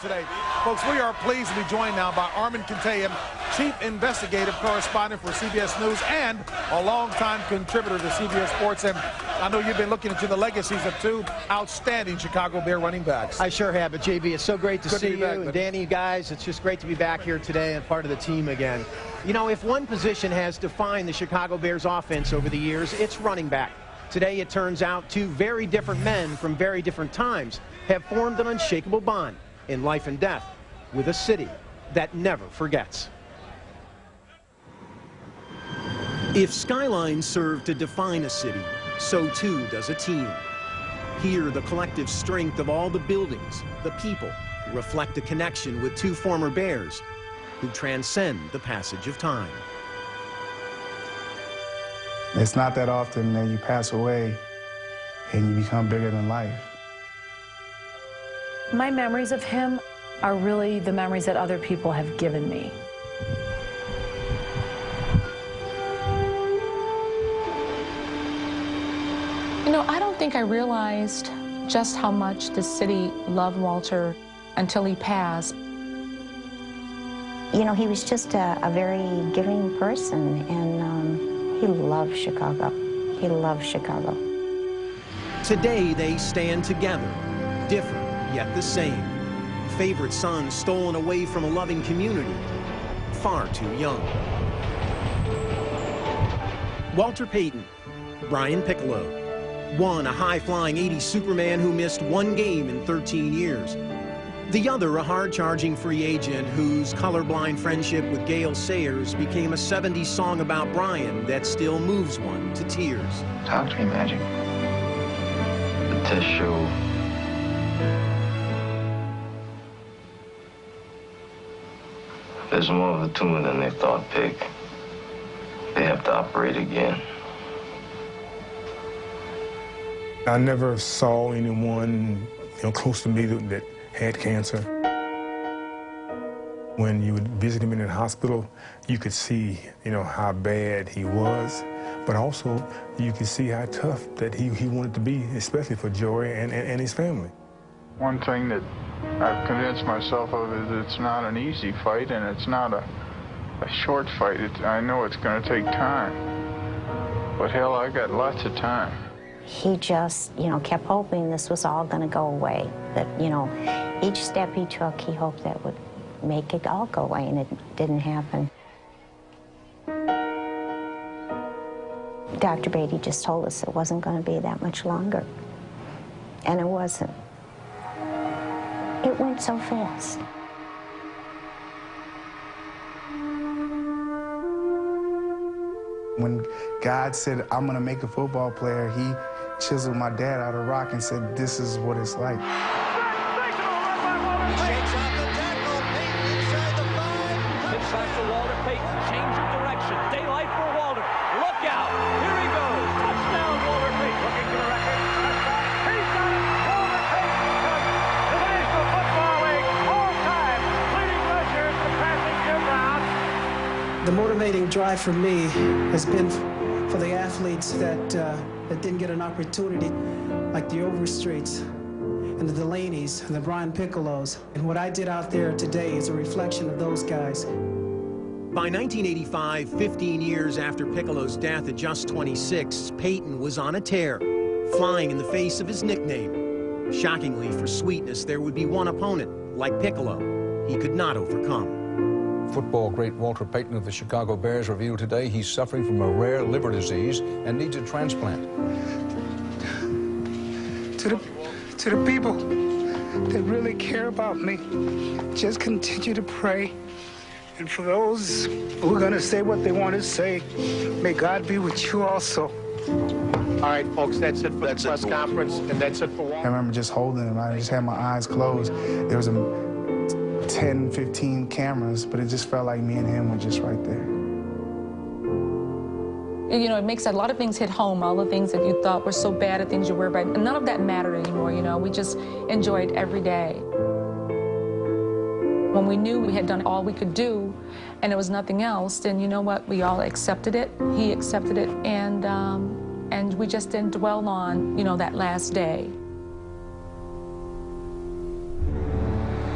Today, folks, we are pleased to be joined now by Armin Kentayan, Chief Investigative Correspondent for CBS News and a longtime contributor to CBS Sports. And I know you've been looking into the legacies of two outstanding Chicago Bear running backs. I sure have, but JB, it's so great to see you back, and Danny, you guys. It's just great to be back here today and part of the team again. You know, if one position has defined the Chicago Bears offense over the years, it's running back. Today, it turns out two very different men from very different times have formed an unshakable bond in life and death with a city that never forgets. If skylines serve to define a city, so too does a team. Here, the collective strength of all the buildings, the people, reflect a connection with two former Bears who transcend the passage of time. It's not that often that you pass away and you become bigger than life. My memories of him are really the memories that other people have given me. You know, I don't think I realized just how much the city loved Walter until he passed. You know, he was just a very giving person, and he loved Chicago. He loved Chicago. Today, they stand together, different yet the same. Favorite son stolen away from a loving community, far too young. Walter Payton, Brian Piccolo. One, a high-flying 80s Superman who missed one game in 13 years. The other, a hard-charging free agent whose colorblind friendship with Gale Sayers became a 70s song about Brian that still moves one to tears. Talk to me, Magic. The test show there's more of the tumor than they thought, Pig. They have to operate again. I never saw anyone, close to me that had cancer. When you would visit him in the hospital, you could see, how bad he was, but also you could see how tough that he wanted to be, especially for Joey and his family. One thing that I've convinced myself of is it's not an easy fight, and it's not a short fight. I know it's going to take time, but hell, I got lots of time. He just, kept hoping this was all going to go away. That, each step he took, he hoped that would make it all go away, and it didn't happen. Dr. Beatty just told us it wasn't going to be that much longer, and it wasn't. It went so fast. When God said, I'm going to make a football player, he chiseled my dad out of rock and said, this is what it's like. Shakes off the tackle. Payton inside the 5. Inside for Walter. Payton. Change of direction. Daylight for Walter. Look out. Here he goes. Touchdown, Walter Payton. Looking for the record. Touchdown. He's got it. Walter Payton becomes the National Football League all-time leading rusher for passing Jim Brown. The motivating drive for me has been for the athletes that didn't get an opportunity, like the Overstreets and the Delaney's and the Brian Piccolos. And what I did out there today is a reflection of those guys. By 1985, 15 years after Piccolo's death at just 26, Payton was on a tear, flying in the face of his nickname. Shockingly, for sweetness, there would be one opponent, like Piccolo, he could not overcome. Football great Walter Payton of the Chicago Bears revealed today he's suffering from a rare liver disease and needs a transplant. To the people that really care about me, just continue to pray. And for those who are going to say what they want to say, may God be with you also. All right, folks, that's it for the press conference, and that's it for Walter. I remember just holding him. I just had my eyes closed. There was 10, 15 cameras, but it just felt like me and him were just right there. You know, it makes a lot of things hit home, all the things that you thought were so bad, the things you were bad. None of that mattered anymore, we just enjoyed every day. When we knew we had done all we could do and there was nothing else, then you know what, we all accepted it, he accepted it, and we just didn't dwell on, that last day.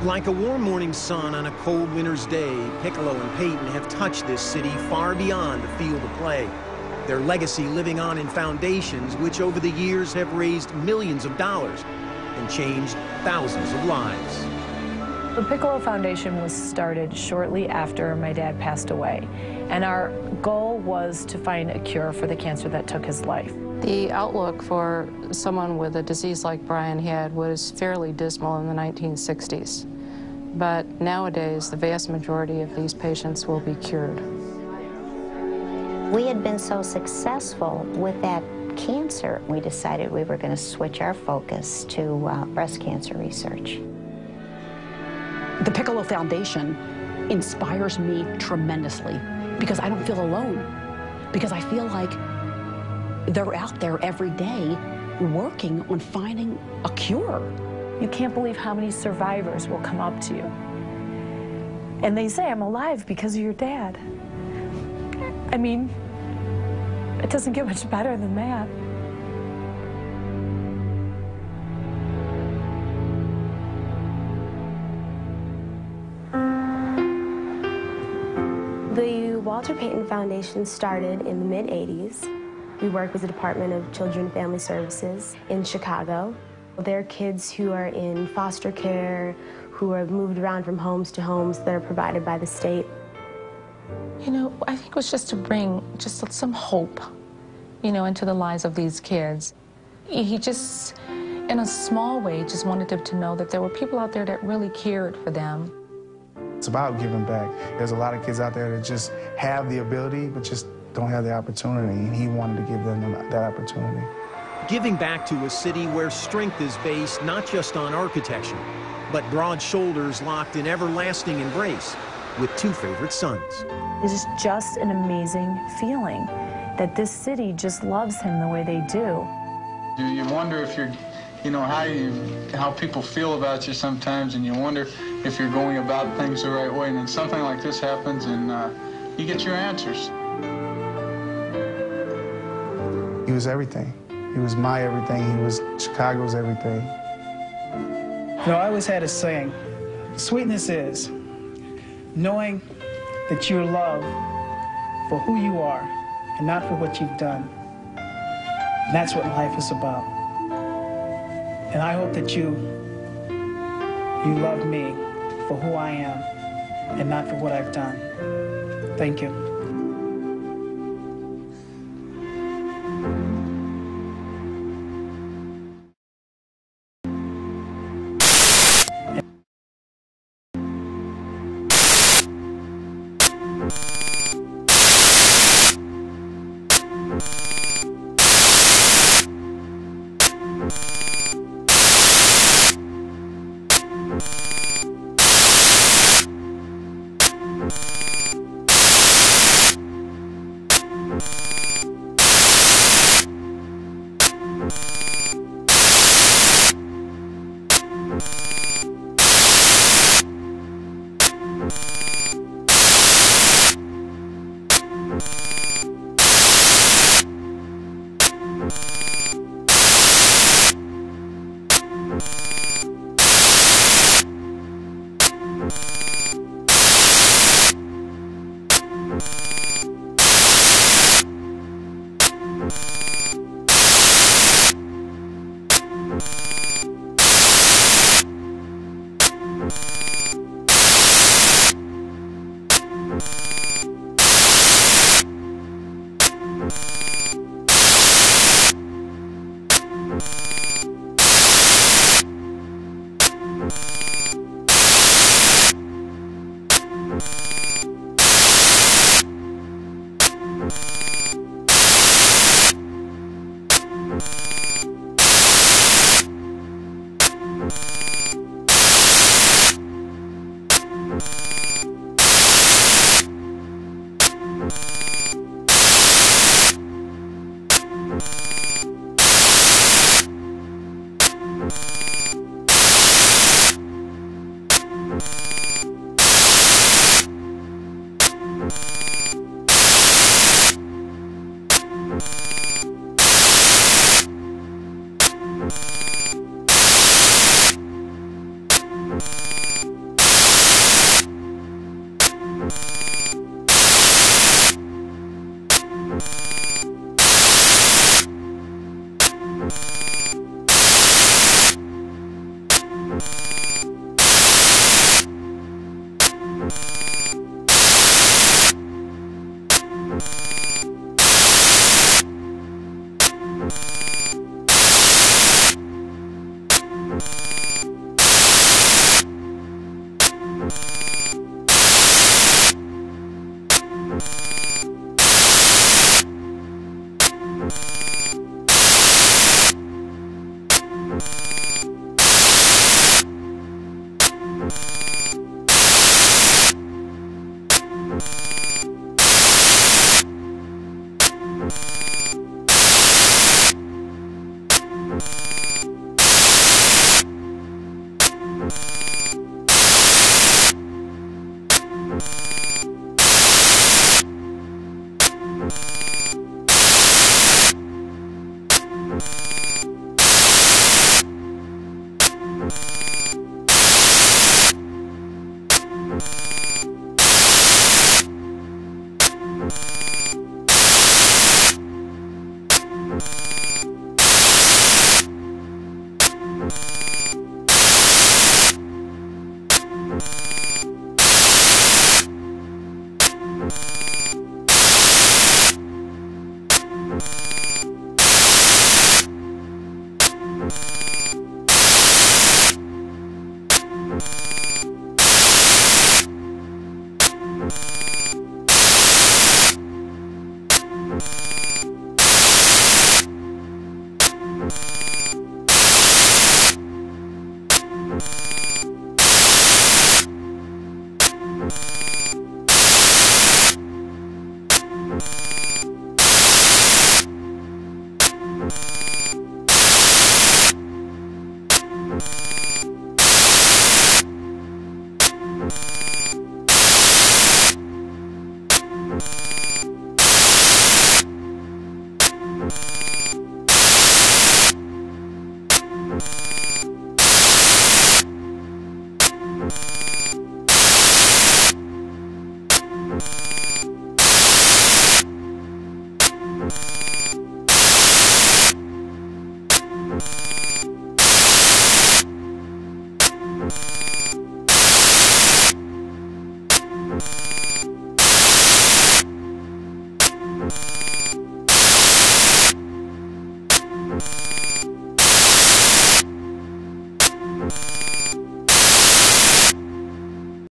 Like a warm morning sun on a cold winter's day, Piccolo and Payton have touched this city far beyond the field of play. Their legacy living on in foundations which over the years have raised millions of dollars and changed thousands of lives. The Piccolo Foundation was started shortly after my dad passed away, and our goal was to find a cure for the cancer that took his life. The outlook for someone with a disease like Brian had was fairly dismal in the 1960s. But nowadays, the vast majority of these patients will be cured. We had been so successful with that cancer, we decided we were going to switch our focus to breast cancer research. The Piccolo Foundation inspires me tremendously because I don't feel alone, because I feel like they're out there every day working on finding a cure. You can't believe how many survivors will come up to you. And they say, I'm alive because of your dad. I mean, it doesn't get much better than that. The Walter Payton Foundation started in the mid-'80s. We work with the Department of Children and Family Services in Chicago. There are kids who are in foster care, who are moved around from homes to homes that are provided by the state. You know, I think it was just to bring just some hope, you know, into the lives of these kids. He just, in a small way, just wanted them to know that there were people out there that really cared for them. It's about giving back. There's a lot of kids out there that just have the ability, but just don't have the opportunity, and he wanted to give them that opportunity. Giving back to a city where strength is based not just on architecture, but broad shoulders locked in everlasting embrace with two favorite sons. It is just an amazing feeling that this city just loves him the way they do. You wonder if you're, you know, how people feel about you sometimes, and you wonder if you're going about things the right way, and then something like this happens, and you get your answers. He was everything. He was my everything. He was Chicago's everything. You know, I always had a saying, sweetness is knowing that you're loved for who you are and not for what you've done. And that's what life is about. And I hope that you love me for who I am and not for what I've done. Thank you. You